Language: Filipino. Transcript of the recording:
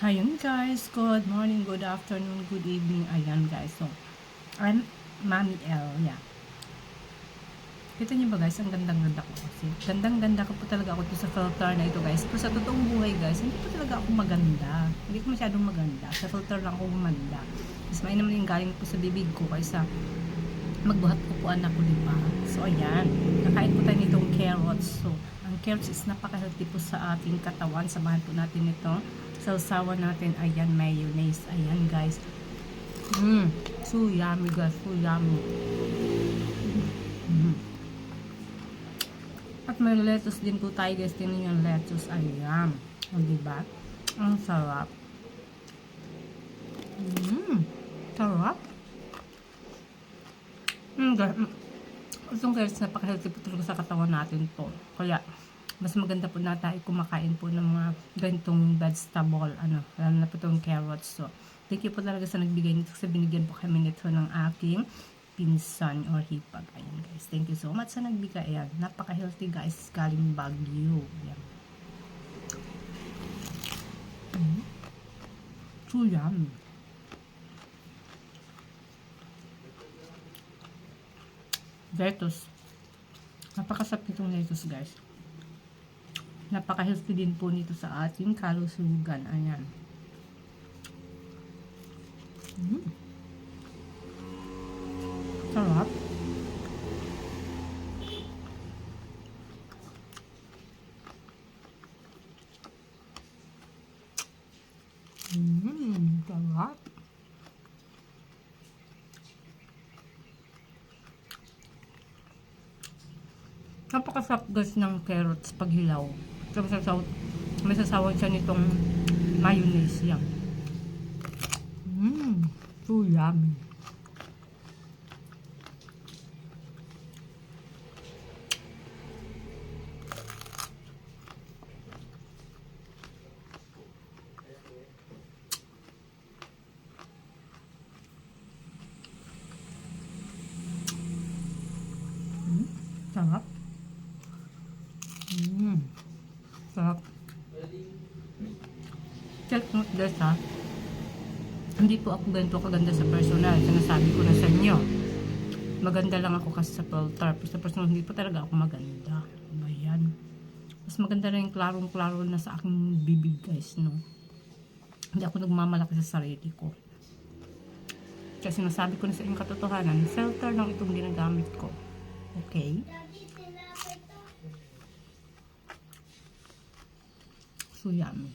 Ayun guys, good morning, good afternoon, good evening. Ayan guys, so I'm Mami L, yeah. Kita niyo ba guys, ang gandang-ganda ko kasi. Gandang-ganda ko po talaga ako sa filter na ito guys. Pero sa totoong buhay guys, hindi po talaga ako maganda. Hindi ko masyadong maganda. Sa filter lang ako maganda. Mas may naman yung galing po sa bibig ko kaysa magbuhat ko po anak ko, diba? So ayan, nakain po tayo nitong carrots. So, ang carrots is napaka-healthy po sa ating katawan. Samahan po natin ito. Sausawan natin, ayan, mayonnaise. Ayan guys. So yummy guys, so yummy. At may lettuce din po tayo guys. Tingnan yung lettuce. Ayan. O diba? Ang sarap. Sarap. Guys. Itong guys, napaka-healthy po talaga sa katawan natin po. Kaya, mas maganda po na tayo kumakain po ng mga ganitong vegetable. Lalo na po itong carrots. So, thank you po talaga sa nagbigay nito. Kasi binigyan po kami nito ng aking pinsan or hipag. Ayan guys. Thank you so much sa nagbigay. Ayan. Napaka-healthy guys. Galing Baguio. Ayan. So yummy. Lettuce. Napakasarap nitong lettuce guys. Napaka-healthy din po nito sa ating kalusugan. Ayan. Sarap. Sarap. Napakasarap guys ng carrots pag hilaw. Tapos may sasawan siya nitong mayonnaise yan. So yummy. Sarap. Sarap. Check note guys ha. Hindi po ako ganito kaganda sa personal. Sinasabi ko na sa inyo. Maganda lang ako kasi sa filter. Pero sa personal, hindi po talaga ako maganda. Ayan. Mas maganda na yung klarong-klaro na sa aking bibig guys, no? Hindi ako nagmamalaki sa sarili ko. Kasi sinasabi ko na sa inyong katotohanan, filter lang itong ginagamit ko. Okay? So yummy.